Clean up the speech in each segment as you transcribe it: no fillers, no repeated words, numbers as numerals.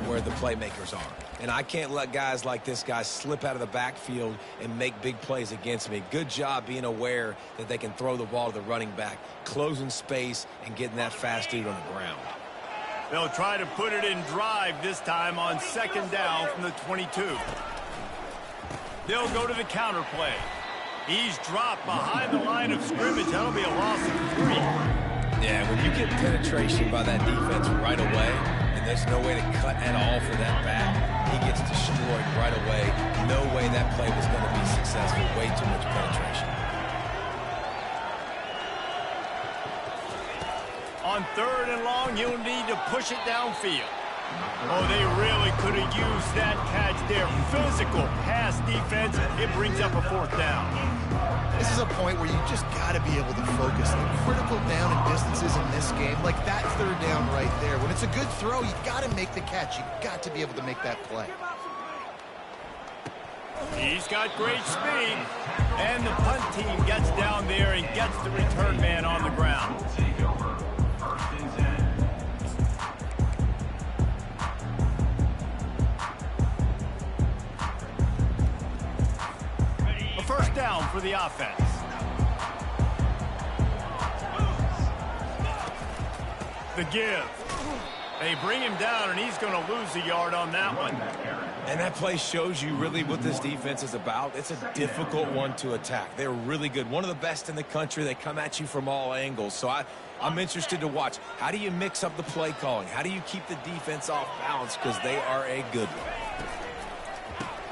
where the playmakers are. And I can't let guys like this guy slip out of the backfield and make big plays against me. Good job being aware that they can throw the ball to the running back, closing space, and getting that fast dude on the ground. They'll try to put it in drive this time on second down from the 22. They'll go to the counter play. He's dropped behind the line of scrimmage. That'll be a loss of 3. Yeah, when you get penetration by that defense right away, and there's no way to cut at all for that back, he gets destroyed right away. No way that play was going to be successful. Way too much penetration. On third and long, you'll need to push it downfield. Oh, they really could have used that catch there. Physical pass defense. It brings up a 4th down. This is a point where you just got to be able to focus. The critical down and distances in this game, like that 3rd down right there. When it's a good throw, you got to make the catch. You got to be able to make that play. He's got great speed. And the punt team gets down there and gets the return man on the ground. First down for the offense. The give. They bring him down, and he's going to lose a yard on that one. And that play shows you really what this defense is about. It's a difficult one to attack. They're really good. One of the best in the country. They come at you from all angles. So I'm interested to watch. How do you mix up the play calling? How do you keep the defense off balance? Because they are a good one.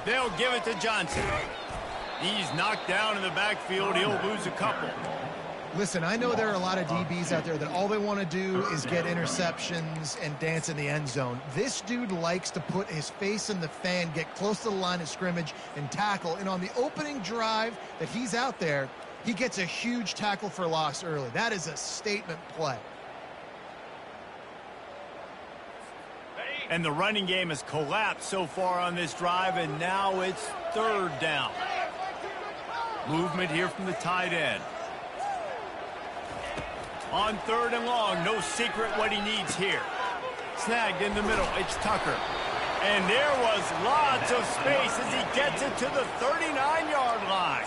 They'll give it to Johnson. He's knocked down in the backfield. He'll lose a couple. Listen, I know there are a lot of DBs out there that all they want to do is get interceptions and dance in the end zone. This dude likes to put his face in the fan, get close to the line of scrimmage, and tackle. And on the opening drive that he's out there, he gets a huge tackle for loss early. That is a statement play. And the running game has collapsed so far on this drive, and now it's 3rd down. Movement here from the tight end. On 3rd and long, no secret what he needs here. Snagged in the middle, it's Tucker. And there was lots of space as he gets it to the 39-yard line.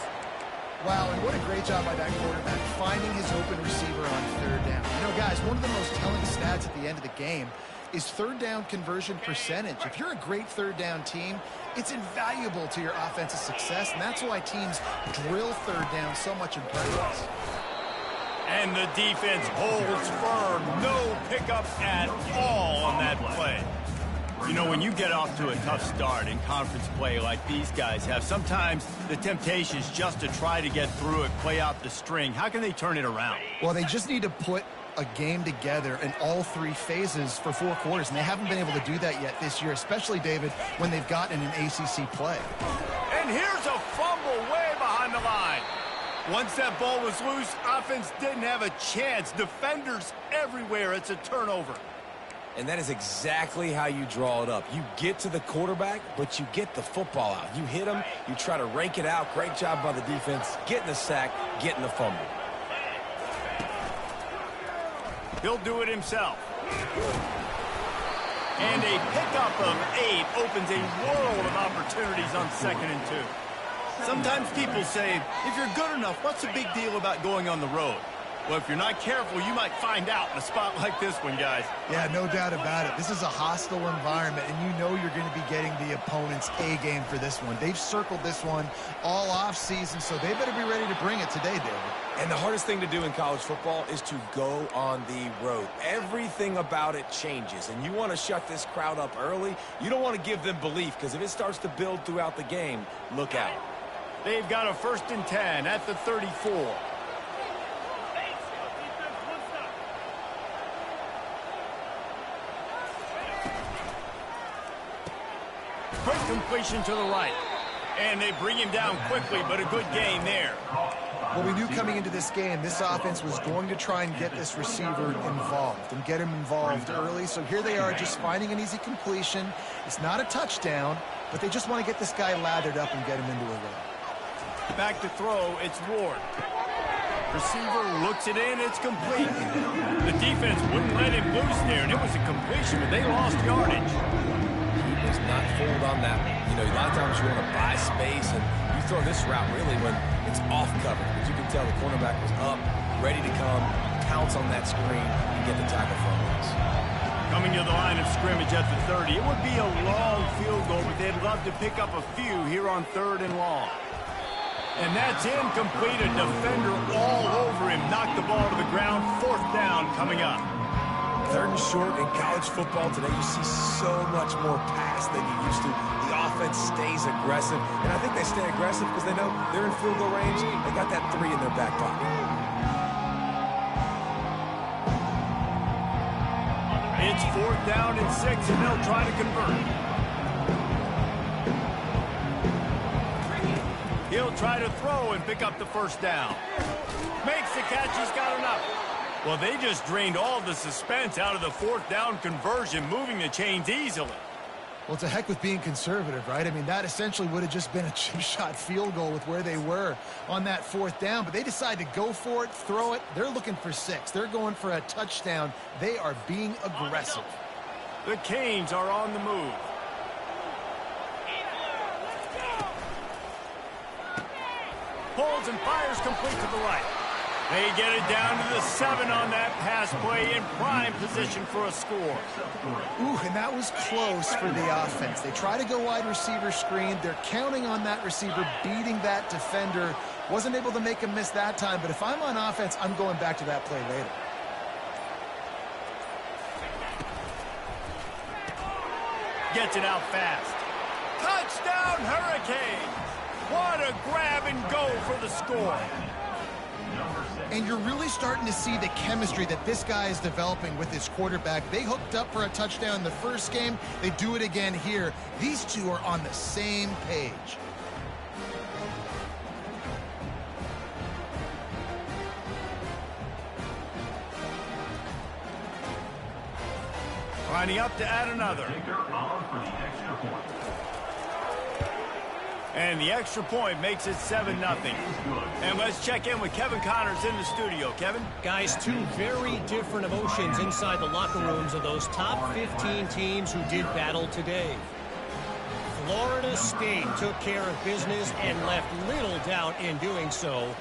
Wow, and what a great job by that quarterback, finding his open receiver on 3rd down. You know, guys, one of the most telling stats at the end of the game is 3rd down conversion percentage. If you're a great 3rd down team, it's invaluable to your offensive success, and that's why teams drill 3rd down so much in practice. And the defense holds firm. No pickup at all on that play. You know, when you get off to a tough start in conference play like these guys have, sometimes the temptation is just to try to get through it, play out the string. How can they turn it around? Well, they just need to put a game together in all 3 phases for 4 quarters, and they haven't been able to do that yet this year, especially, David, when they've gotten an ACC play. And here's a fumble way behind the line. Once that ball was loose, offense didn't have a chance. Defenders everywhere. It's a turnover. And that is exactly how you draw it up. You get to the quarterback, but you get the football out. You hit him, you try to rake it out. Great job by the defense, getting the sack, getting the fumble. He'll do it himself. And a pickup of 8 opens a world of opportunities on 2nd and 2. Sometimes people say, if you're good enough, what's the big deal about going on the road? Well, if you're not careful, you might find out in a spot like this one, guys. Yeah, no doubt about it. This is a hostile environment, and you know you're going to be getting the opponent's A game for this one. They've circled this one all offseason, so they better be ready to bring it today, David. And the hardest thing to do in college football is to go on the road. Everything about it changes, and you want to shut this crowd up early. You don't want to give them belief, because if it starts to build throughout the game, look out. They've got a 1st and 10 at the 34. Quick completion to the right. And they bring him down quickly, but a good gain there. Well, we knew coming into this game, this offense was going to try and get this receiver involved and get him involved early. So here they are just finding an easy completion. It's not a touchdown, but they just want to get this guy lathered up and get him into a run. Back to throw, it's Ward. Receiver looks it in, it's complete. The defense wouldn't let him loose there, and it was a completion, but they lost yardage. not fooled on that. You know, a lot of times you want to buy space, and you throw this route really when it's off cover. As you can tell, the cornerback was up, ready to come, pounce on that screen, and get the tackle from us. Coming to the line of scrimmage at the 30. It would be a long field goal, but they'd love to pick up a few here on 3rd and long. And that's incomplete. A defender all over him. Knocked the ball to the ground. 4th down coming up. 3rd and short in college football today. You see so much more pass than you used to. The offense stays aggressive. And I think they stay aggressive because they know they're in field goal range. They got that 3 in their back pocket. It's 4th down and 6, and they'll try to convert. He'll try to throw and pick up the 1st down. Makes the catch. He's got enough. Well, they just drained all the suspense out of the 4th down conversion, moving the chains easily. Well, it's a heck with being conservative, right? I mean, that essentially would have just been a chip shot field goal with where they were on that 4th down. But they decide to go for it, throw it. They're looking for 6. They're going for a touchdown. They are being aggressive. The Canes are on the move. Pulls and fires complete to the right. They get it down to the 7 on that pass play in prime position for a score. Ooh, and that was close for the offense. They try to go wide receiver screen. They're counting on that receiver beating that defender. Wasn't able to make him miss that time, but if I'm on offense, I'm going back to that play later. Gets it out fast. Touchdown, Hurricane! What a grab and go for the score. And you're really starting to see the chemistry that this guy is developing with his quarterback. They hooked up for a touchdown in the first game. They do it again here. These two are on the same page. Lining up to add another. And the extra point makes it 7-0. And let's check in with Kevin Connors in the studio. Kevin? Guys, 2 very different emotions inside the locker rooms of those top 15 teams who did battle today. Florida State took care of business and left little doubt in doing so.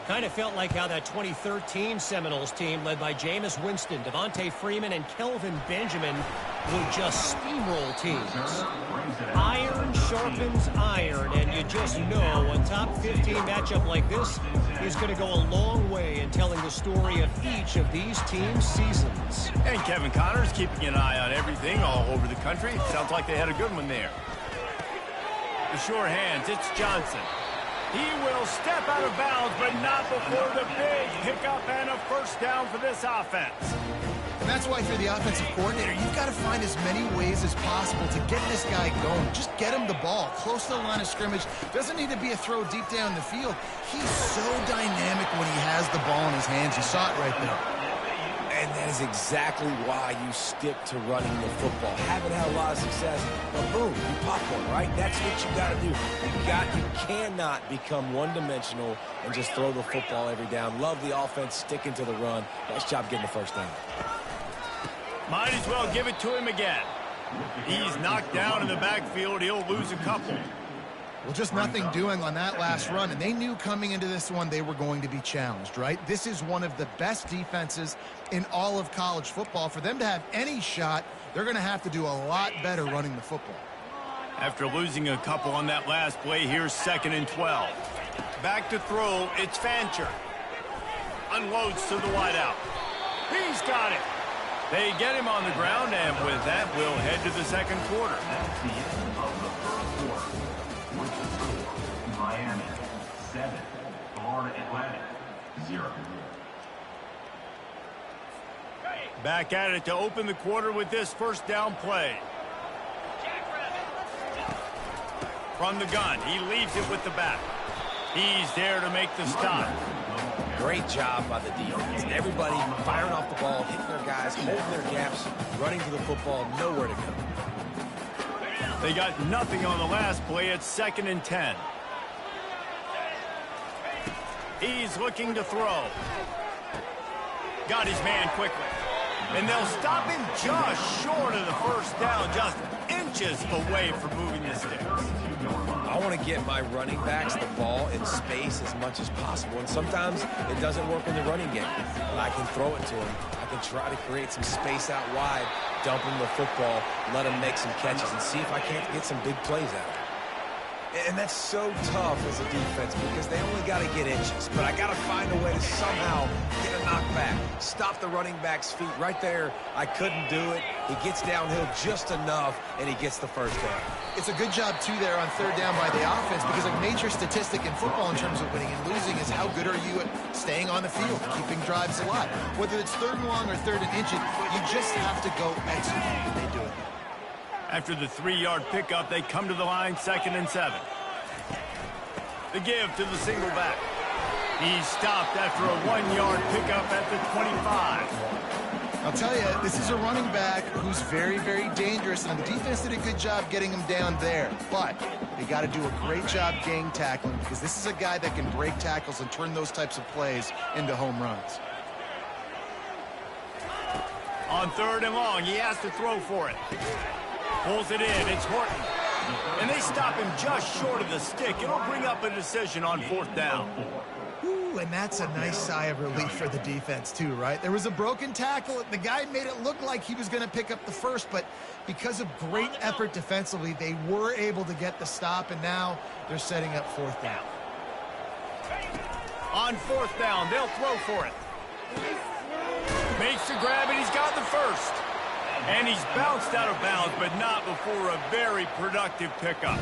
Kind of felt like how that 2013 Seminoles team led by Jameis Winston, Devontae Freeman, and Kelvin Benjamin would just steamroll teams. Iron sharpens iron, and you just know a top 15 matchup like this is going to go a long way in telling the story of each of these teams' seasons. And Kevin Connors keeping an eye on everything all over the country. Sounds like they had a good one there. The sure hands, it's Johnson. He will step out of bounds, but not before the big pickup and a 1st down for this offense. And that's why for the offensive coordinator, you've got to find as many ways as possible to get this guy going. Just get him the ball close to the line of scrimmage. Doesn't need to be a throw deep down the field. He's so dynamic when he has the ball in his hands. You saw it right there. And that is exactly why you stick to running the football. Haven't had a lot of success, but boom, you pop one, right? That's what you got to do. You cannot become one-dimensional and just throw the football every down. Love the offense sticking to the run. Nice job getting the 1st down. Might as well give it to him again. He's knocked down in the backfield. He'll lose a couple. Well, just nothing doing on that last run, and they knew coming into this one they were going to be challenged, right? This is one of the best defenses in all of college football. For them to have any shot, they're going to have to do a lot better running the football. After losing a couple on that last play, here's 2nd and 12. Back to throw, it's Fancher. Unloads to the wideout. He's got it. They get him on the ground, and with that, we'll head to the 2nd quarter. That's the end of the 1st quarter. With the score, Miami 7, Florida Atlantic 0. Back at it to open the quarter with this 1st down play. From the gun, he leaves it with the back. He's there to make the stop. Great job by the defense. Everybody firing off the ball, hitting their guys, holding their gaps, running to the football, nowhere to go. They got nothing on the last play. It's 2nd and 10. He's looking to throw. Got his man quickly. And they'll stop him just short of the 1st down, just inches inches away from moving the sticks. I want to get my running backs the ball in space as much as possible, and sometimes it doesn't work in the running game. But I can throw it to them. I can try to create some space out wide, dump them the football, let them make some catches, and see if I can't get some big plays out of it. And that's so tough as a defense because they only got to get inches. But I got to find a way to somehow get a knockback, stop the running back's feet. Right there, I couldn't do it. He gets downhill just enough, and he gets the first down. It's a good job, too, there on third down by the offense because a major statistic in football in terms of winning and losing is how good are you at staying on the field, keeping drives alive. Whether it's third and long or third and inches, you just have to go execute, and they do it. After the 3-yard pickup, they come to the line 2nd and 7. The give to the single back. He's stopped after a 1-yard pickup at the 25. I'll tell you, this is a running back who's very, very dangerous, and the defense did a good job getting him down there. But they got to do a great job gang tackling because this is a guy that can break tackles and turn those types of plays into home runs. On 3rd and long, he has to throw for it. Pulls it in. It's Horton. And they stop him just short of the stick. It'll bring up a decision on 4th down. Ooh, and that's a nice sigh of relief for the defense, too, right? There was a broken tackle. The guy made it look like he was going to pick up the first, but because of great effort defensively, they were able to get the stop, and now they're setting up 4th down. On 4th down, they'll throw for it. Makes the grab, and he's got the first. And he's bounced out of bounds, but not before a very productive pickup.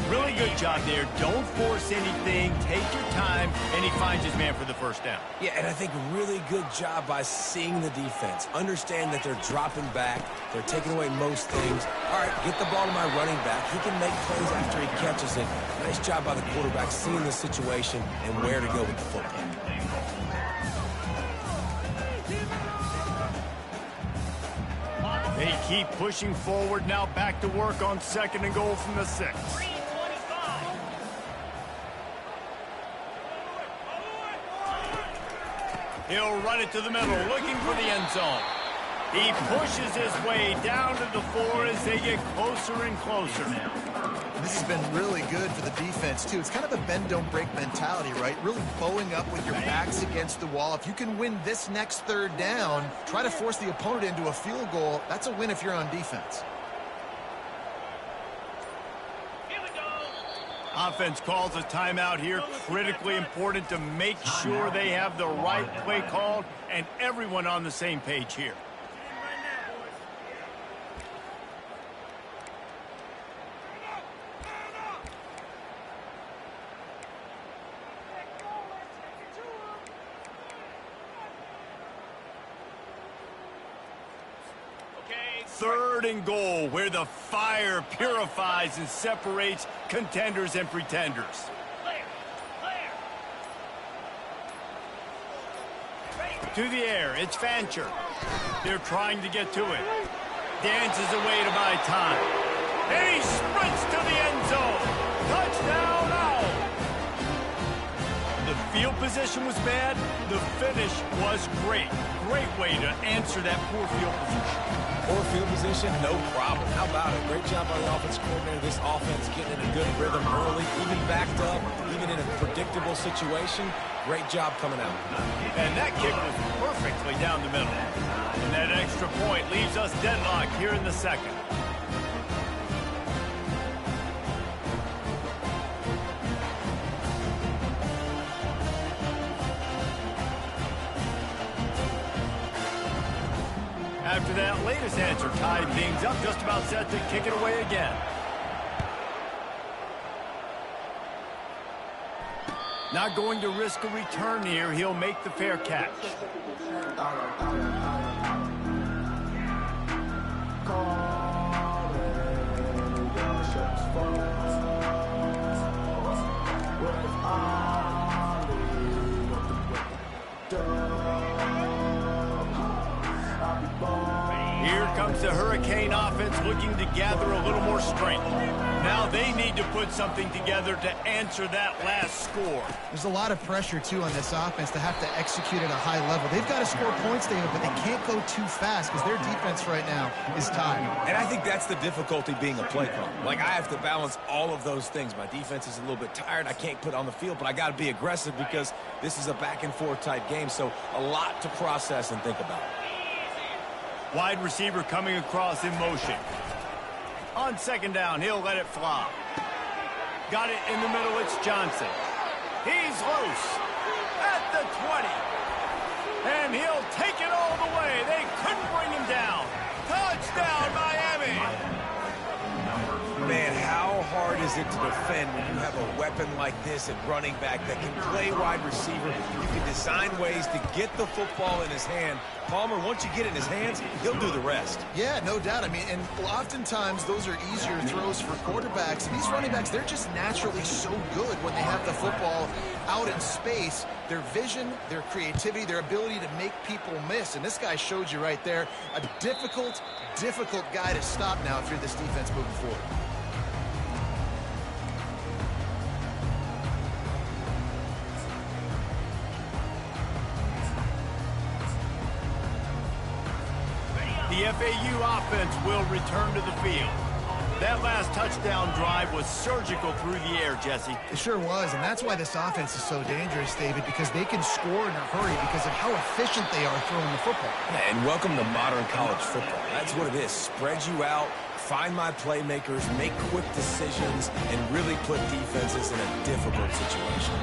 Really good job there. Don't force anything. Take your time, and he finds his man for the first down. Yeah, and I think really good job by seeing the defense. Understand that they're dropping back. They're taking away most things. All right, get the ball to my running back. He can make plays after he catches it. Nice job by the quarterback seeing the situation and where to go with the football. They keep pushing forward, now back to work on 2nd and goal from the 6. He'll run it to the middle, looking for the end zone. He pushes his way down to the 4 as they get closer and closer. This has been really good for the defense, too. It's kind of a bend-don't-break mentality, right? Really bowing up with your backs against the wall. If you can win this next 3rd down, try to force the opponent into a field goal. That's a win if you're on defense. Offense calls a timeout here. Critically important to make sure they have the right play called and everyone on the same page here. Third and goal, where the fire purifies and separates contenders and pretenders. To the air, it's Fancher. They're trying to get to it. Dances away to buy time. And he sprints to the end zone. Touchdown, Owl. The field position was bad. The finish was great. Great way to answer that poor field position. Poor field position, no problem. How about it? Great job by the offense coordinator. This offense getting in a good rhythm early, even backed up, even in a predictable situation. Great job coming out. And that kick was perfectly down the middle. And that extra point leaves us deadlocked here in the 2nd. After that latest answer tied things up, just about set to kick it away again. Not going to risk a return here. He'll make the fair catch. Here comes comes the Hurricane offense looking to gather a little more strength. Now they need to put something together to answer that last score. There's a lot of pressure, too, on this offense to have to execute at a high level. They've got to score points, David, but they can't go too fast because their defense right now is tired. And I think that's the difficulty being a play caller. Like, I have to balance all of those things. My defense is a little bit tired. I can't put on the field, but I got to be aggressive because this is a back-and-forth type game, so a lot to process and think about. Wide receiver coming across in motion. On second down, he'll let it fly. Got it in the middle, it's Johnson. He's loose at the 20. And he'll take it all the way. They couldn't bring him down. Touchdown, Miami! Man, how hard is it to defend when you have a weapon like this at running back that can play wide receiver? You can design ways to get the football in his hand. Palmer, once you get it in his hands, he'll do the rest. Yeah, no doubt. I mean, and oftentimes those are easier throws for quarterbacks. These running backs, they're just naturally so good when they have the football out in space. Their vision, their creativity, their ability to make people miss. And this guy showed you right there, a difficult guy to stop now if you're this defense moving forward. The FAU offense will return to the field. That last touchdown drive was surgical through the air, Jesse. It sure was, and that's why this offense is so dangerous, David, because they can score in a hurry because of how efficient they are throwing the football. Yeah, and welcome to modern college football. That's what it is. Spread you out, find my playmakers, make quick decisions, and really put defenses in a difficult situation.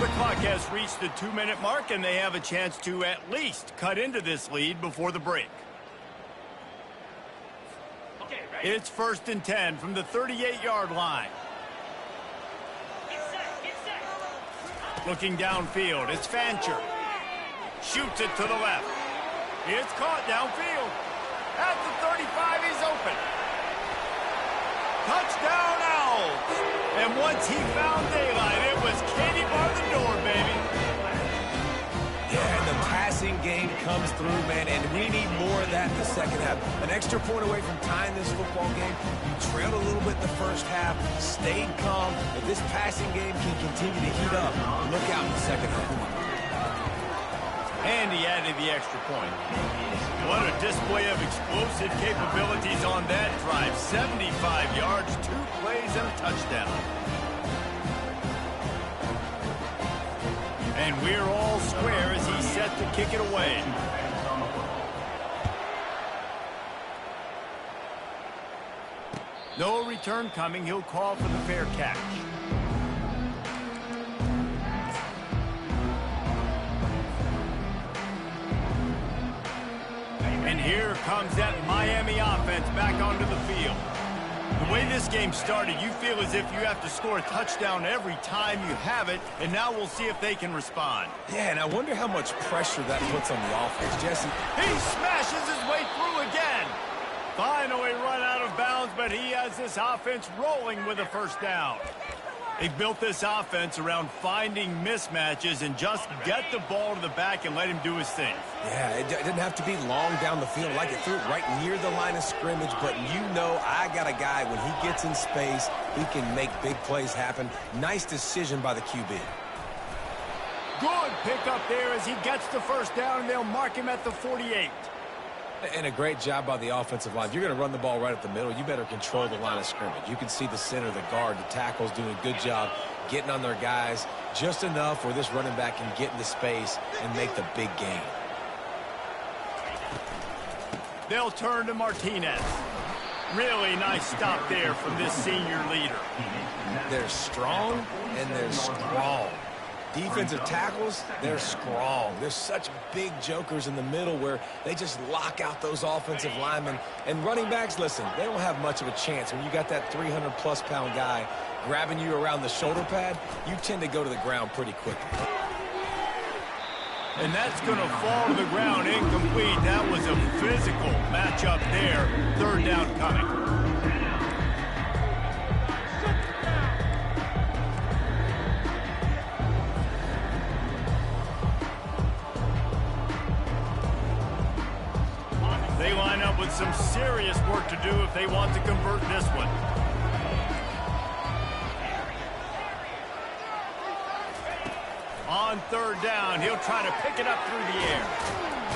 The clock has reached the 2-minute mark, and they have a chance to at least cut into this lead before the break. It's 1st and 10 from the 38-yard line. Looking downfield, it's Fancher. Shoots it to the left. It's caught downfield. At the 35, he's open. Touchdown, Owls. And once he found daylight, it was Katie bar the door, baby. Yeah, and the passing game comes through, man, and we need more of that in the second half. An extra point away from tying this football game. You trailed a little bit in the first half, stayed calm. If this passing game can continue to heat up, look out in the second half. And he added the extra point. What a display of explosive capabilities on that drive. 75 yards, 2 plays, and a touchdown. And we're all square as he's set to kick it away. No return coming. He'll call for the fair catch. And here comes that Miami offense back onto the field. The way this game started, you feel as if you have to score a touchdown every time you have it, and now we'll see if they can respond. Yeah, and I wonder how much pressure that puts on the offense. Jesse. He smashes his way through again. Finally run out of bounds, but he has this offense rolling with a first down. They built this offense around finding mismatches and just get the ball to the back and let him do his thing. Yeah, it didn't have to be long down the field. Like it threw it right near the line of scrimmage, but you know I got a guy, when he gets in space, he can make big plays happen. Nice decision by the QB. Good pick up there as he gets the first down, and they'll mark him at the 48. And a great job by the offensive line. You're going to run the ball right up the middle. You better control the line of scrimmage. You can see the center, the guard, the tackles doing a good job getting on their guys just enough where this running back can get into space and make the big gain. They'll turn to Martinez. Really nice stop there from this senior leader. They're strong and they're strong. Defensive tackles, they're strong. There's such big jokers in the middle where they just lock out those offensive linemen. And running backs, listen, they don't have much of a chance. When you got that 300-plus pound guy grabbing you around the shoulder pad, you tend to go to the ground pretty quickly. And that's going to fall to the ground incomplete. That was a physical matchup there. Third down coming. They line up with some serious serious work to do if they want to convert this one. On third down, he'll try to pick it up through the air.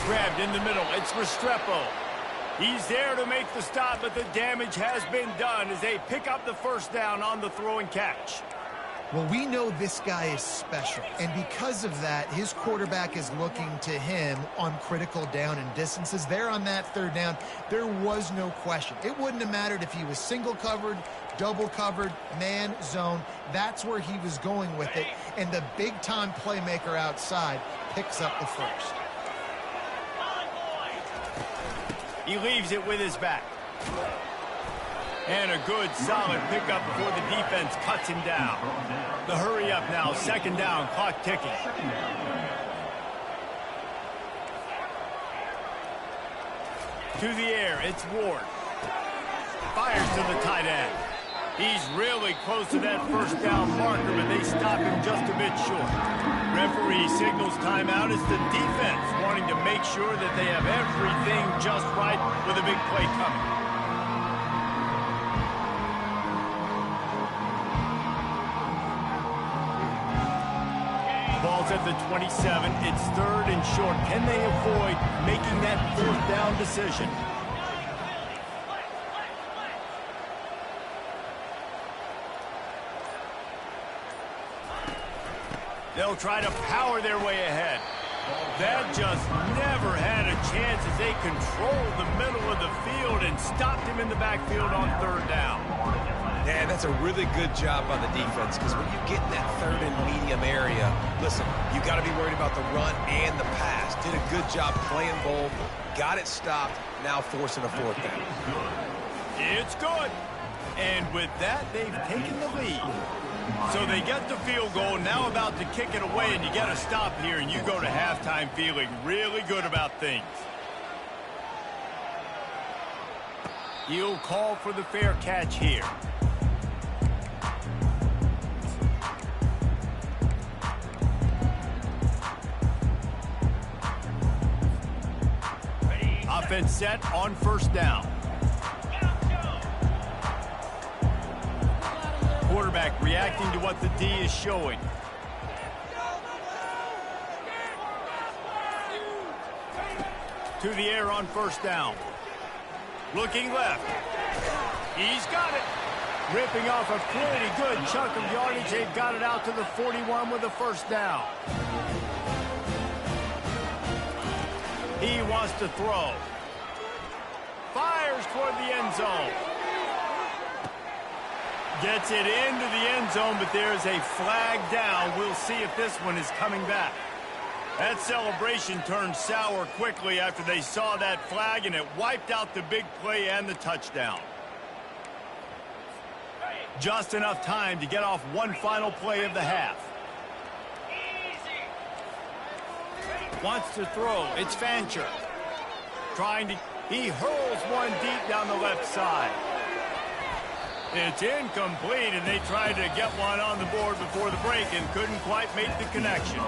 Grabbed in the middle, it's Restrepo. He's there to make the stop, but the damage has been done as they pick up the first down on the throw and catch. Well, we know this guy is special, and because of that, his quarterback is looking to him on critical down and distances. There on that third down, there was no question. It wouldn't have mattered if he was single covered, double covered, man, zone. That's where he was going with it, and the big-time playmaker outside picks up the first. He leaves it with his back. And a good, solid pickup before the defense cuts him down. The hurry up now, second down, clock ticking. To the air, it's Ward. Fires to the tight end. He's really close to that first down marker, but they stop him just a bit short. Referee signals timeout. It's the defense wanting to make sure that they have everything just right with a big play coming. Ball's at the 27. It's third and short. Can they avoid making that fourth down decision? They'll try to power their way ahead. That just never had a chance as they controlled the middle of the field and stopped him in the backfield on third down. Yeah, that's a really good job by the defense, because when you get in that third and medium area, listen, you got to be worried about the run and the pass. Did a good job playing both, got it stopped, now forcing a fourth down. It's good. And with that, they've taken the lead. So they get the field goal, now about to kick it away, and you get a stop here, and you go to halftime feeling really good about things. He'll call for the fair catch here. Offense set on first down. Quarterback reacting to what the D is showing. To the air on first down. Looking left. He's got it. Ripping off a pretty good chunk of yardage. They've got it out to the 41 with the first down. He wants to throw. Fires toward the end zone. Gets it into the end zone, but there's a flag down. We'll see if this one is coming back. That celebration turned sour quickly after they saw that flag, and it wiped out the big play and the touchdown. Just enough time to get off one final play of the half. Wants to throw. It's Fancher. He hurls one deep down the left side. It's incomplete, and they tried to get one on the board before the break and couldn't quite make the connection.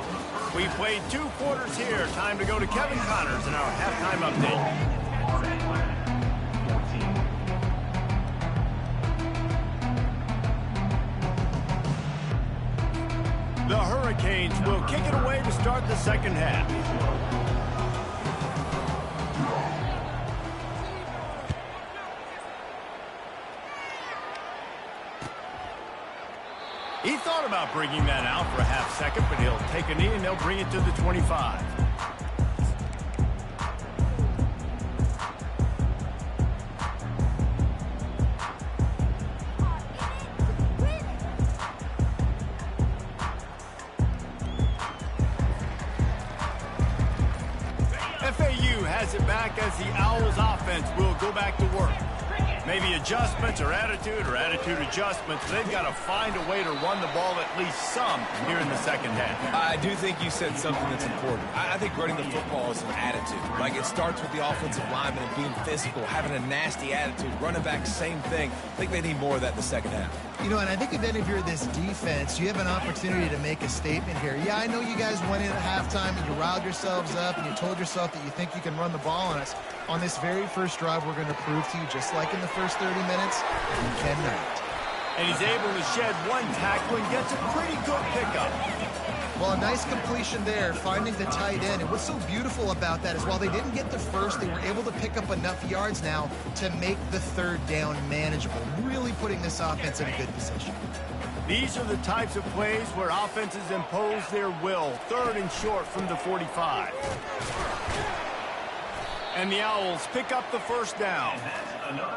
We played 2 quarters here. Time to go to Kevin Connors in our halftime update. The Hurricanes will kick it away to start the second half. He thought about bringing that out for a half second, but he'll take a knee and they'll bring it to the 25. FAU has it back as the Owls offense will go back to work. Maybe adjustments or attitude adjustments. They've got to find a way to run the ball at least some here in the second half. I do think you said something that's important. I think running the football is an attitude. Like, it starts with the offensive lineman and being physical, having a nasty attitude. Running back, same thing. I think they need more of that in the second half. You know, and I think if you're this defense, you have an opportunity to make a statement here. Yeah, I know you guys went in at halftime and you riled yourselves up and you told yourself that you think you can run the ball on us. On this very first drive, we're going to prove to you, just like in the first 30 minutes, you cannot. And he's able to shed one tackle and gets a pretty good pickup. Well, a nice completion there, finding the tight end. And what's so beautiful about that is while they didn't get the first, they were able to pick up enough yards now to make the third down manageable, really putting this offense in a good position. These are the types of plays where offenses impose their will. Third and short from the 45. And the Owls pick up the first down.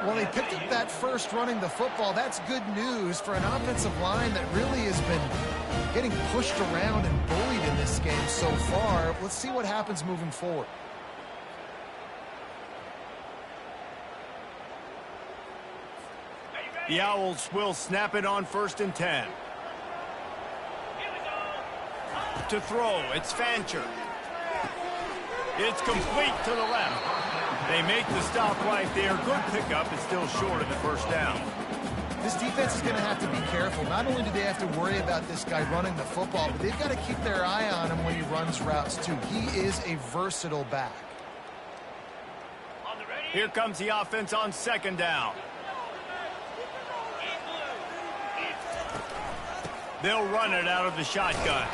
Well, they picked up that first running the football. That's good news for an offensive line that really has been getting pushed around and bullied in this game so far. Let's see what happens moving forward. The Owls will snap it on 1st and 10. To throw, it's Fancher. It's complete to the left. They make the stop right there. Good pickup. It's still short of the first down. This defense is going to have to be careful. Not only do they have to worry about this guy running the football, but they've got to keep their eye on him when he runs routes, too. He is a versatile back. Here comes the offense on 2nd down. They'll run it out of the shotgun.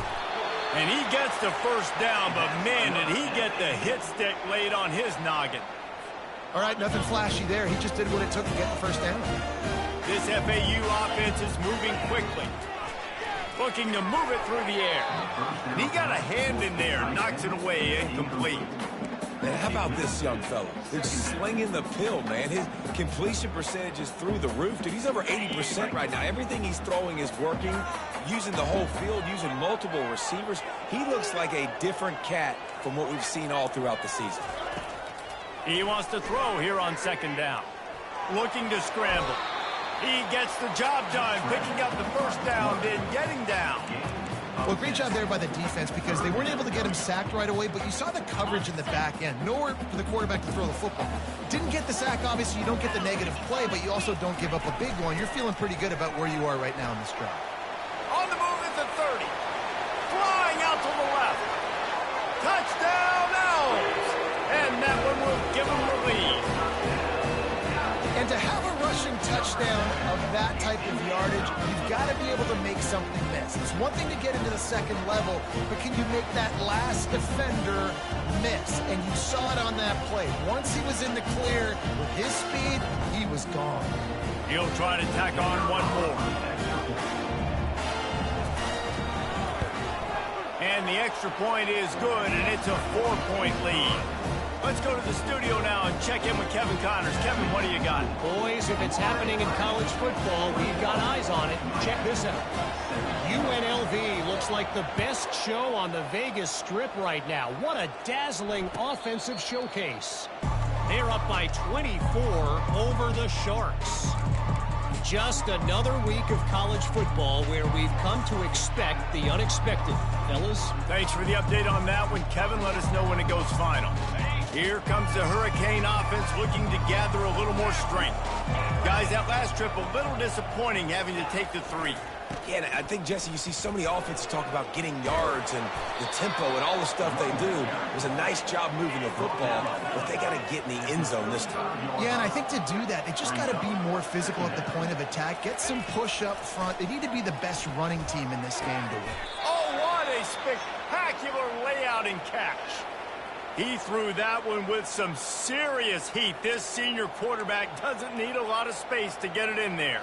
And he gets the first down, but man, did he get the hit stick laid on his noggin. All right, nothing flashy there. He just did what it took to get the first down. This FAU offense is moving quickly. Looking to move it through the air. And he got a hand in there, knocks it away, incomplete. Man, how about this young fella? They're slinging the pill, man. His completion percentage is through the roof. Dude, he's over 80% right now. Everything he's throwing is working, using the whole field, using multiple receivers. He looks like a different cat from what we've seen all throughout the season. He wants to throw here on 2nd down. Looking to scramble. He gets the job done, picking up the first down, then getting down. Well, great job there by the defense because they weren't able to get him sacked right away, but you saw the coverage in the back end. Nowhere for the quarterback to throw the football. Didn't get the sack, obviously. You don't get the negative play, but you also don't give up a big one. You're feeling pretty good about where you are right now in this drive. On the move at the 30. Flying out to the left. Touchdown, Owls! And that one will give them the lead. And to have a rushing touchdown of that type of yardage, you've got to be able to make something miss. It's one thing to get into the second level, but can you make that last defender miss? And you saw it on that play. Once he was in the clear with his speed, he was gone. He'll try to tack on one more. And the extra point is good, and it's a 4-point lead. Let's go to the studio now and check in with Kevin Connors. Kevin, what do you got? Boys, if it's happening in college football, we've got eyes on it. Check this out. UNLV looks like the best show on the Vegas Strip right now. What a dazzling offensive showcase. They're up by 24 over the Sharks. Just another week of college football where we've come to expect the unexpected. Fellas? Thanks for the update on that one, Kevin. Let us know when it goes final. Here comes the Hurricane offense looking to gather a little more strength. Guys, that last trip a little disappointing having to take the 3. Yeah, and I think, Jesse, you see so many offenses talk about getting yards and the tempo and all the stuff they do. It was a nice job moving the football, but they got to get in the end zone this time. Yeah, and I think to do that, they just got to be more physical at the point of attack. Get some push up front. They need to be the best running team in this game to win. Oh, what a spectacular layout and catch. He threw that one with some serious heat. This senior quarterback doesn't need a lot of space to get it in there.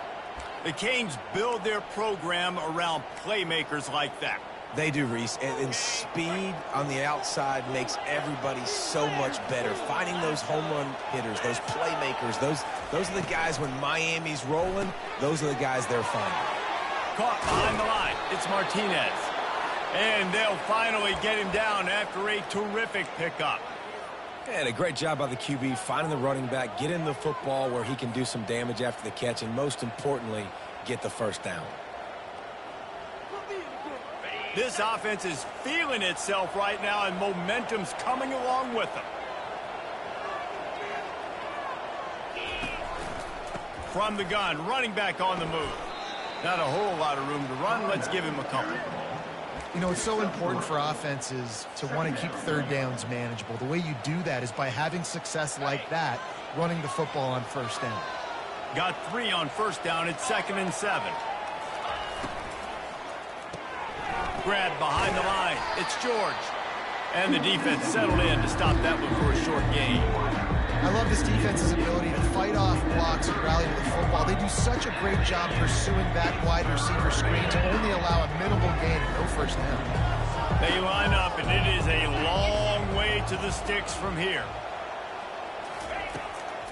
The Canes build their program around playmakers like that. They do, Reese, and speed on the outside makes everybody so much better. Finding those home run hitters, those playmakers, those are the guys when Miami's rolling, those are the guys they're finding. Caught behind the line. It's Martinez. And they'll finally get him down after a terrific pickup. And a great job by the QB, finding the running back, getting the football where he can do some damage after the catch, and most importantly, get the first down. This offense is feeling itself right now, and momentum's coming along with them. From the gun, running back on the move. Not a whole lot of room to run. Let's give him a couple. You know, it's so important for offenses to want to keep third downs manageable. The way you do that is by having success like that, running the football on first down. Got 3 on first down. It's 2nd and 7. Grab behind the line. It's George. And the defense settled in to stop that one for a short gain. I love this defense's ability to fight off blocks and rally to the football. They do such a great job pursuing that wide receiver screen to only allow a minimal gain and no first down. They line up, and it is a long way to the sticks from here.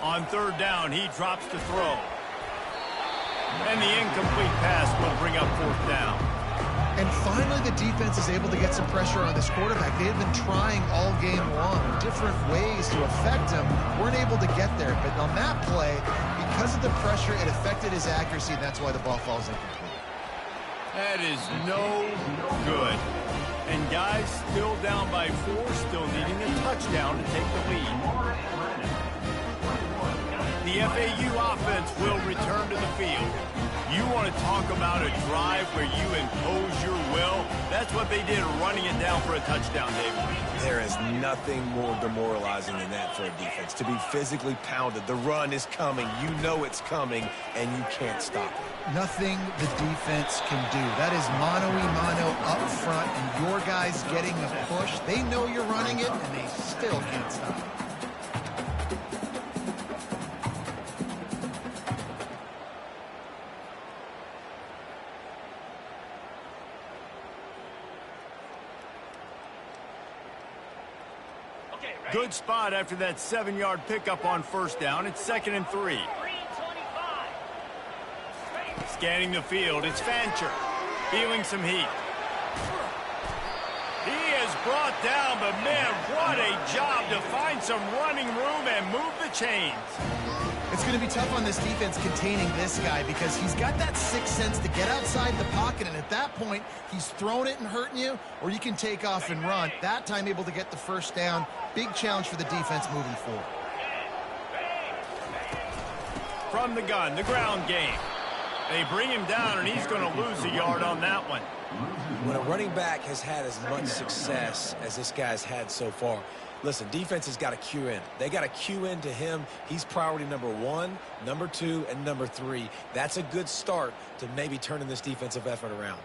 On 3rd down, he drops to throw. And the incomplete pass will bring up 4th down. And finally, the defense is able to get some pressure on this quarterback. They have been trying all game long, different ways to affect him. Weren't able to get there. But on that play, because of the pressure, it affected his accuracy, and that's why the ball falls incomplete. That is no good. And guys still down by 4, still needing a touchdown to take the lead. The FAU offense will return to the field. You want to talk about a drive where you impose your will? That's what they did, running it down for a touchdown, David. There is nothing more demoralizing than that for a defense. To be physically pounded, the run is coming, you know it's coming, and you can't stop it. Nothing the defense can do. That is mano-a-mano up front, and your guys getting a push. They know you're running it, and they still can't stop it. Good spot after that 7-yard pickup on first down. It's 2nd and 3. Scanning the field, it's Fancher. Feeling some heat. He is brought down, but man, what a job to find some running room and move the chains. It's going to be tough on this defense containing this guy because he's got that sixth sense to get outside the pocket, and at that point, he's throwing it and hurting you, or you can take off and run. That time able to get the first down. Big challenge for the defense moving forward. From the gun, the ground game. They bring him down, and he's going to lose a yard on that one. When a running back has had as much success as this guy's had so far, listen, defense has got to cue in. They got to cue in to him. He's priority number 1, number 2, and number 3. That's a good start to maybe turning this defensive effort around.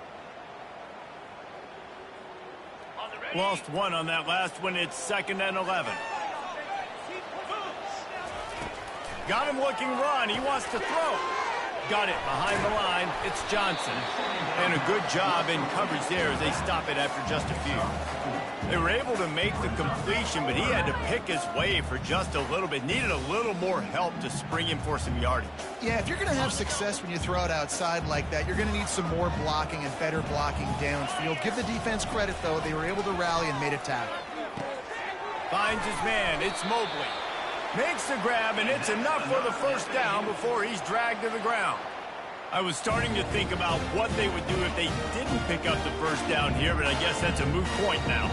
Lost 1 on that last one. It's 2nd and 11. Got him looking run. He wants to throw. Got it behind the line. It's Johnson. And a good job in coverage there as they stop it after just a few. They were able to make the completion, but he had to pick his way for just a little bit. Needed a little more help to spring him for some yardage. Yeah, if you're going to have success when you throw it outside like that, you're going to need some more blocking and better blocking downfield. Give the defense credit, though. They were able to rally and made a tackle. Finds his man. It's Mobley. Makes the grab, and it's enough for the first down before he's dragged to the ground. I was starting to think about what they would do if they didn't pick up the first down here, but I guess that's a moot point now.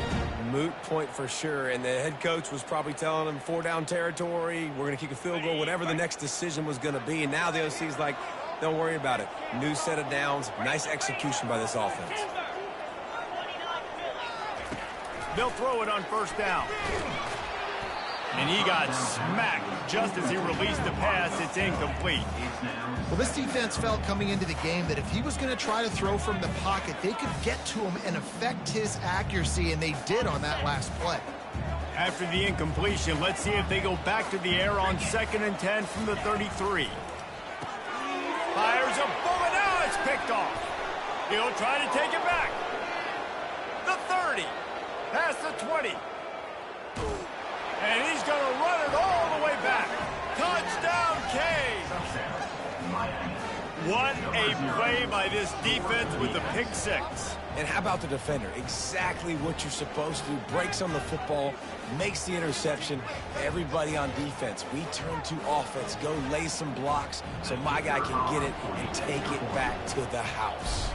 Moot point for sure, and the head coach was probably telling them 4-down territory, we're going to kick a field goal, whatever the next decision was going to be, and now the OC's like, don't worry about it. New set of downs, nice execution by this offense. They'll throw it on first down. And he got smacked just as he released the pass. It's incomplete. Well, this defense felt coming into the game that if he was going to try to throw from the pocket, they could get to him and affect his accuracy, and they did on that last play. After the incompletion, let's see if they go back to the air on 2nd and 10 from the 33. Fires a bullet. Now it's picked off. He'll try to take it back. The 30. Past the 20. And he's going to run it all the way back. Touchdown, Cade. What a play by this defense with the pick 6. And how about the defender? Exactly what you're supposed to do. Breaks on the football, makes the interception. Everybody on defense, we turn to offense. Go lay some blocks so my guy can get it and take it back to the house.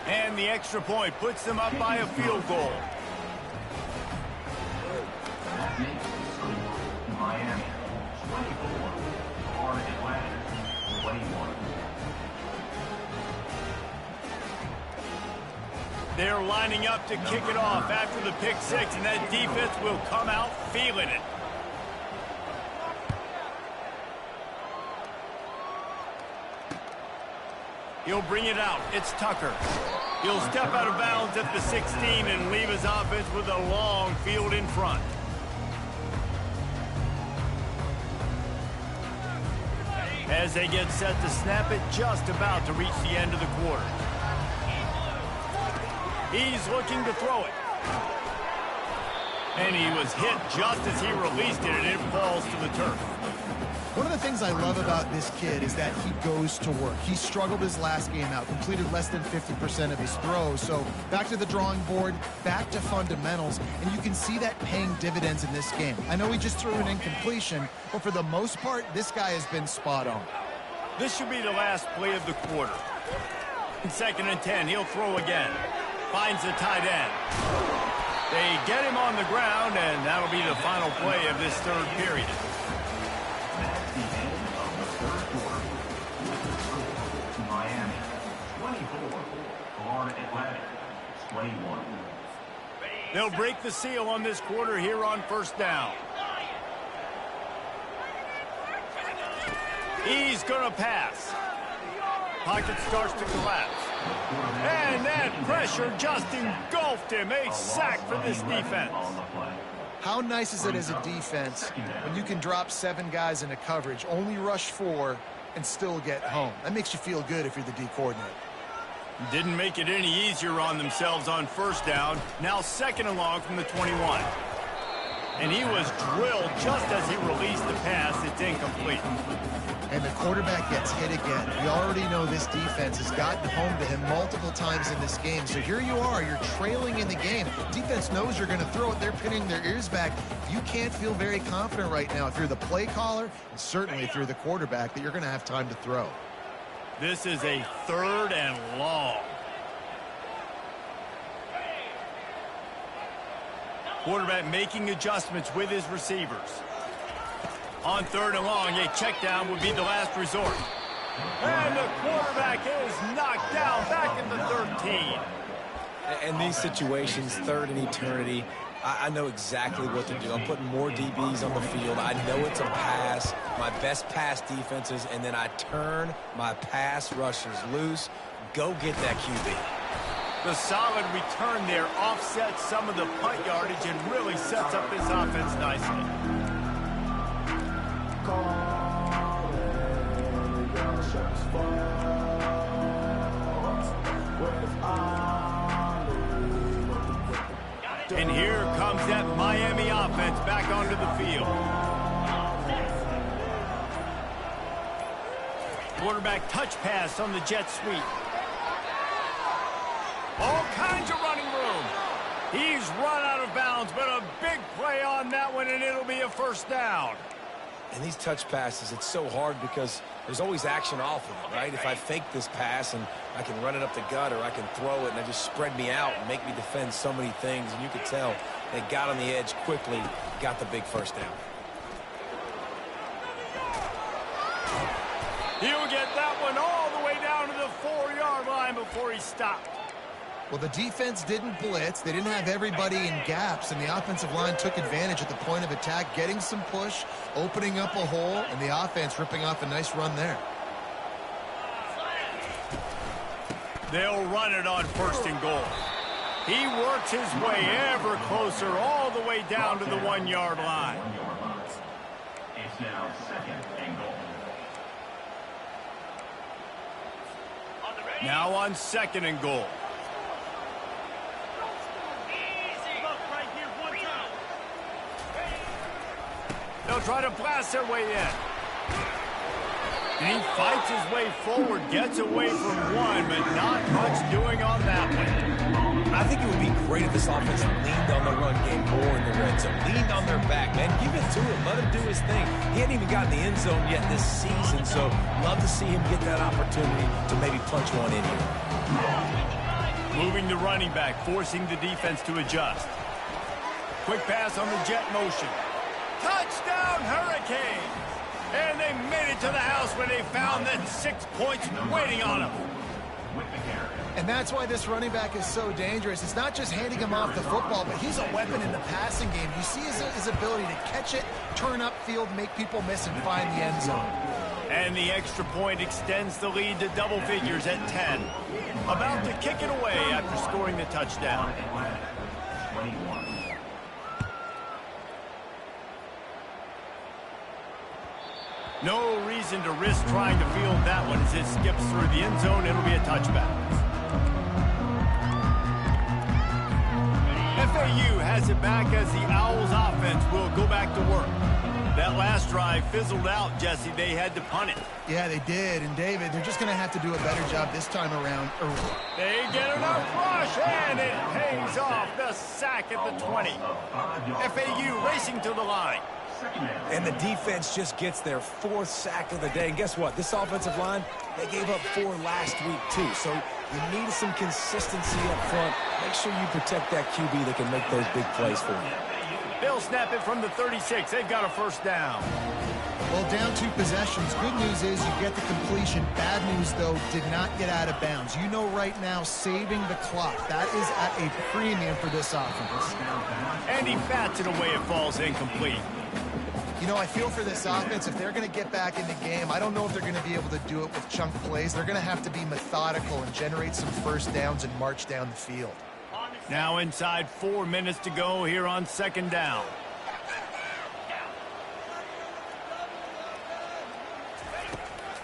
And the extra point puts them up by a field goal. That makes the score Miami 24 or Atlanta 21. They're lining up to kick it off after the pick six, and that defense will come out feeling it. He'll bring it out. It's Tucker. He'll step out of bounds at the 16 and leave his offense with a long field in front. As they get set to snap it, just about to reach the end of the quarter. He's looking to throw it. And he was hit just as he released it, and it falls to the turf. One of the things I love about this kid is that he goes to work. He struggled his last game out, completed less than 50% of his throws. So back to the drawing board, back to fundamentals, and you can see that paying dividends in this game. I know he just threw an incompletion, but for the most part, this guy has been spot on. This should be the last play of the quarter. In 2nd and 10, he'll throw again. Finds the tight end. They get him on the ground, and that'll be the final play of this third period. That's the end of the third quarter. Miami, 24. Florida Atlantic, 21. They'll break the seal on this quarter here on first down. He's going to pass. Pocket starts to collapse. And that pressure just engulfed him. A sack for this defense. How nice is it as a defense when you can drop 7 guys into coverage, only rush 4, and still get home? That makes you feel good if you're the D coordinator. Didn't make it any easier on themselves on first down. Now 2nd and long from the 21. And he was drilled just as he released the pass. It's incomplete. And the quarterback gets hit again. We already know this defense has gotten home to him multiple times in this game. So here you are, you're trailing in the game. Defense knows you're going to throw it. They're pinning their ears back. You can't feel very confident right now if you're the play caller, and certainly if you're the quarterback, that you're going to have time to throw. This is a 3rd and long. Quarterback making adjustments with his receivers. On 3rd and long, a check down would be the last resort. And the quarterback is knocked down back at the 13. In these situations, 3rd and eternity, I know exactly what to do. I'm putting more DBs on the field. I know it's a pass, my best pass defenses, and then I turn my pass rushers loose. Go get that QB. The solid return there offsets some of the punt yardage and really sets up this offense nicely. And here comes that Miami offense back onto the field. Quarterback touch pass on the jet sweep. All kinds of running room. He's run out of bounds, but a big play on that one, and it'll be a first down. And these touch passes, it's so hard because there's always action off of it, right? If I fake this pass and I can run it up the gut, or I can throw it and they just spread me out and make me defend so many things. And you could tell they got on the edge quickly, got the big first down. He'll get that one all the way down to the 4-yard line before he stopped. Well, the defense didn't blitz. They didn't have everybody in gaps, and the offensive line took advantage at the point of attack, getting some push, opening up a hole, and the offense ripping off a nice run there. They'll run it on 1st and goal. He works his way ever closer all the way down to the 1-yard line. It's now 2nd and goal. Now on 2nd and goal. They'll try to blast their way in. And he fights his way forward, gets away from one, but not much doing on that one. I think it would be great if this offense leaned on the run game more in the red zone. Leaned on their back, man. Give it to him. Let him do his thing. He hadn't even gotten the end zone yet this season, so love to see him get that opportunity to maybe punch one in here. Moving the running back, forcing the defense to adjust. Quick pass on the jet motion. Touchdown, Hurricane! And they made it to the house where they found that 6 points waiting on them. with the carry. And that's why this running back is so dangerous. It's not just handing him off the football, but he's a weapon in the passing game. You see his ability to catch it, turn upfield, make people miss, and find the end zone. And the extra point extends the lead to double figures at 10. About to kick it away after scoring the touchdown. Atlantic, 21. No reason to risk trying to field that one as it skips through the end zone. It'll be a touchback. FAU has it back as the Owls offense will go back to work. That last drive fizzled out, Jesse. They had to punt it. Yeah, they did. And, David, they're just going to have to do a better job this time around. They get enough rush, and it pays off. The sack at the 20. FAU racing to the line. And the defense just gets their 4th sack of the day. And guess what? This offensive line, they gave up 4 last week, too. So you need some consistency up front. Make sure you protect that QB that can make those big plays for you. They'll snap it from the 36. They've got a first down. Well, down 2 possessions. Good news is you get the completion. Bad news, though, did not get out of bounds. You know right now, saving the clock. That is at a premium for this offense. And he bats it away. It falls incomplete. You know, I feel for this offense, if they're going to get back in the game, I don't know if they're going to be able to do it with chunk plays. They're going to have to be methodical and generate some first downs and march down the field. Now inside 4 minutes to go here on 2nd down.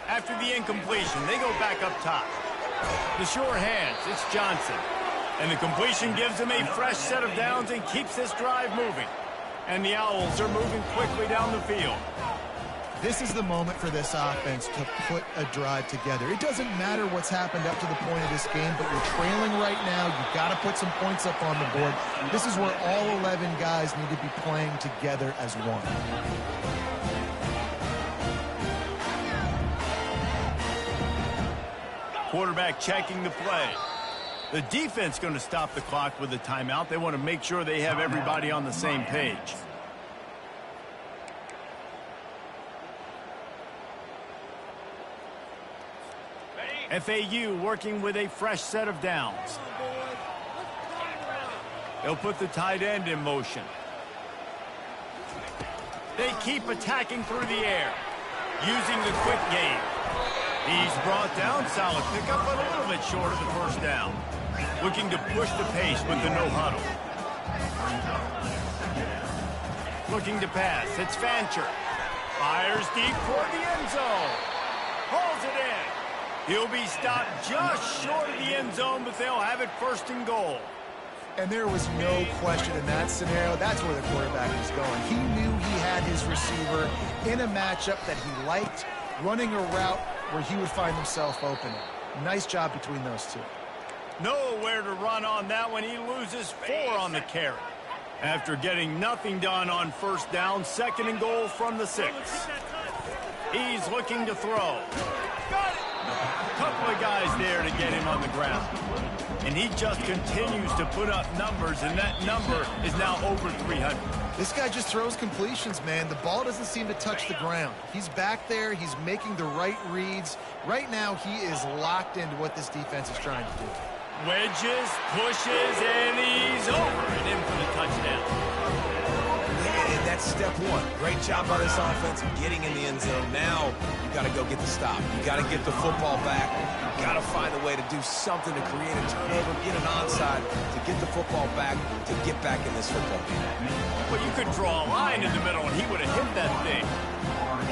After the incompletion, they go back up top. The sure hands, it's Johnson. And the completion gives them a fresh set of downs and keeps this drive moving. And the Owls are moving quickly down the field. This is the moment for this offense to put a drive together. It doesn't matter what's happened up to the point of this game, but you're trailing right now. You've got to put some points up on the board. This is where all 11 guys need to be playing together as one. Quarterback checking the play. The defense going to stop the clock with a timeout. They want to make sure they have everybody on the same page. FAU working with a fresh set of downs. They'll put the tight end in motion. They keep attacking through the air, using the quick game. He's brought down, solid pickup, but a little bit short of the first down. Looking to push the pace with the no huddle. Looking to pass, it's Fancher. Fires deep toward the end zone. Pulls it in. He'll be stopped just short of the end zone, but they'll have it 1st and goal. And there was no question in that scenario. That's where the quarterback was going. He knew he had his receiver in a matchup that he liked, running a route where he would find himself open. Nice job between those two. Nowhere to run on that one. He loses 4 on the carry. After getting nothing done on 1st down, 2nd and goal from the 6. He's looking to throw. Got it! A couple of guys there to get him on the ground. And he just continues to put up numbers, and that number is now over 300. This guy just throws completions, man. The ball doesn't seem to touch the ground. He's back there. He's making the right reads. Right now, he is locked into what this defense is trying to do. Wedges, pushes, and he's over and in for the touchdown. And that's step 1. Great job by this offense getting in the end zone. Now you got to go get the stop. You got to get the football back. You got to find a way to do something to create a turnover, get an onside, to get the football back, to get back in this football game. Well, you could draw a line in the middle, and he would have hit that thing.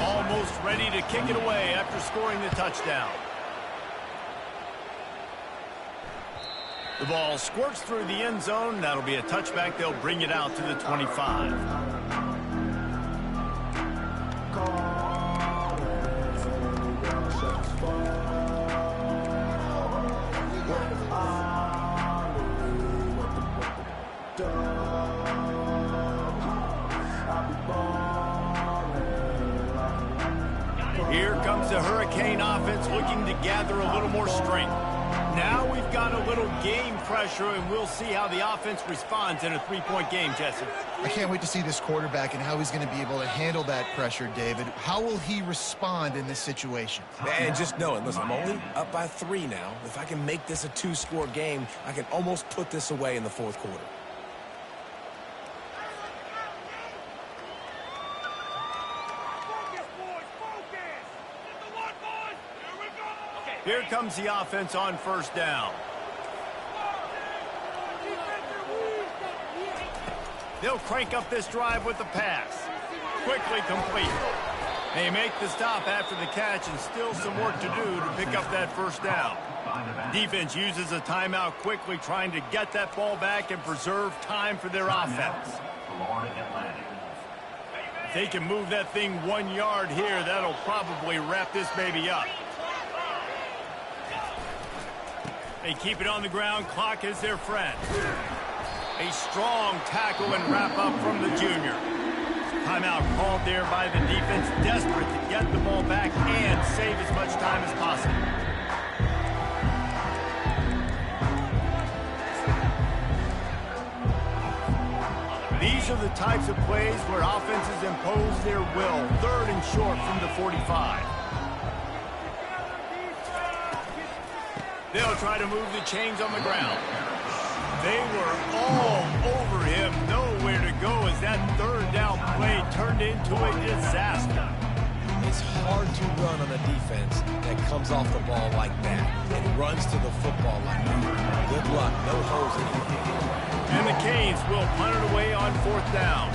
Almost ready to kick it away after scoring the touchdown. The ball squirts through the end zone. That'll be a touchback. They'll bring it out to the 25. Here comes the Hurricane offense looking to gather a little more strength. Now we've got a little game pressure, and we'll see how the offense responds in a three-point game, Jesse. I can't wait to see this quarterback and how he's going to be able to handle that pressure, David. How will he respond in this situation? And just knowing, listen, I'm only up by 3 now. If I can make this a 2-score game, I can almost put this away in the fourth quarter. Here comes the offense on first down. They'll crank up this drive with the pass. Quickly complete. They make the stop after the catch, and still some work to do to pick up that first down. Defense uses a timeout quickly, trying to get that ball back and preserve time for their offense. If they can move that thing 1 yard here, that'll probably wrap this baby up. They keep it on the ground. Clock is their friend. A strong tackle and wrap up from the junior. Timeout called there by the defense, desperate to get the ball back and save as much time as possible. These are the types of plays where offenses impose their will. 3rd and short from the 45. They'll try to move the chains on the ground. They were all over him. Nowhere to go as that 3rd down play turned into a disaster. It's hard to run on a defense that comes off the ball like that and runs to the football like that. Good luck. No holes in it. And the Canes will punt it away on 4th down.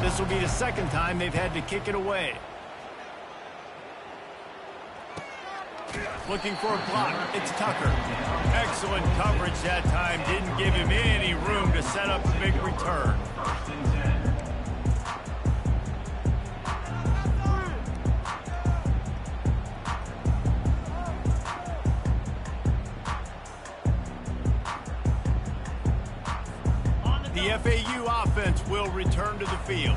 This will be the 2nd time they've had to kick it away. Looking for a block. It's Tucker. Excellent coverage that time. Didn't give him any room to set up a big return. The FAU offense will return to the field.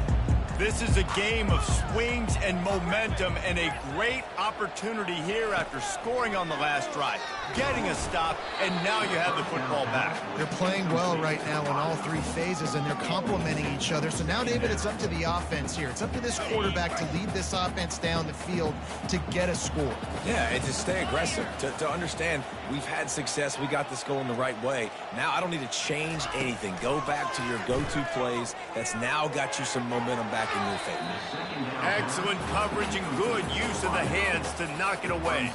This is a game of swings and momentum, and a great opportunity here after scoring on the last drive, getting a stop, and now you have the football back. They're playing well right now in all 3 phases, and they're complementing each other. So now, David, it's up to the offense here. It's up to this quarterback to lead this offense down the field to get a score. Yeah, and to stay aggressive, to understand we've had success, we got this going the right way. Now I don't need to change anything. Go back to your go-to plays. That's now got you some momentum back in your favor. Excellent coverage and good use of the hands to knock it away.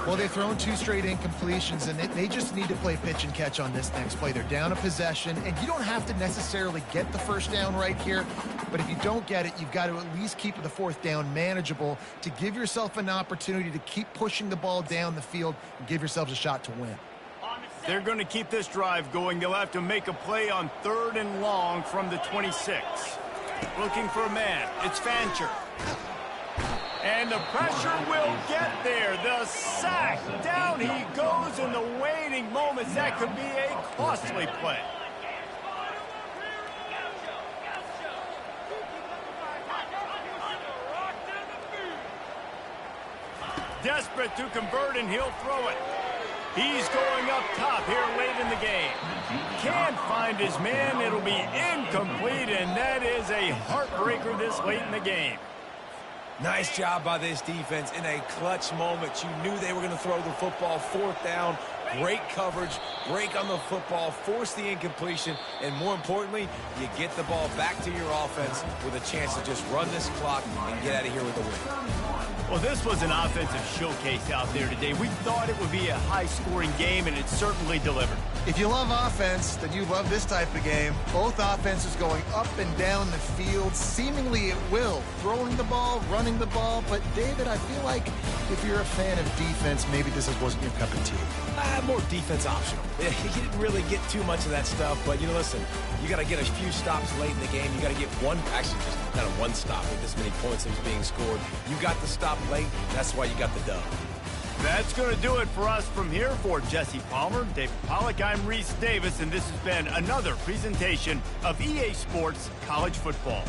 Well, they've thrown 2 straight incompletions, and they just need to play pitch and catch on this next play. They're down a possession, and you don't have to necessarily get the first down right here, but if you don't get it, you've got to at least keep the 4th down manageable to give yourself an opportunity to keep pushing the ball down the field and give yourselves a shot to win. They're going to keep this drive going. They'll have to make a play on 3rd and long from the 26. Looking for a man. It's Fancher. And the pressure will get there. The sack. Down he goes in the waiting moments. That could be a costly play. Desperate to convert, and he'll throw it. He's going up top here late in the game. Can't find his man. It'll be incomplete, and that is a heartbreaker this late in the game. Nice job by this defense in a clutch moment. You knew they were going to throw the football. 4th down, great coverage, break on the football, force the incompletion, and more importantly, you get the ball back to your offense with a chance to just run this clock and get out of here with a win. Well, this was an offensive showcase out there today. We thought it would be a high-scoring game, and it certainly delivered. If you love offense, then you love this type of game. Both offenses going up and down the field, seemingly at will, throwing the ball, running the ball. But, David, I feel like if you're a fan of defense, maybe this wasn't your cup of tea. More defense optional. He didn't really get too much of that stuff, but, listen, you got to get a few stops late in the game. You got to get actually just kind of one stop with this many points that was being scored. You got the stop late. That's why you got the dub. That's going to do it for us from here. For Jesse Palmer, David Pollack, I'm Reese Davis, and this has been another presentation of EA Sports College Football.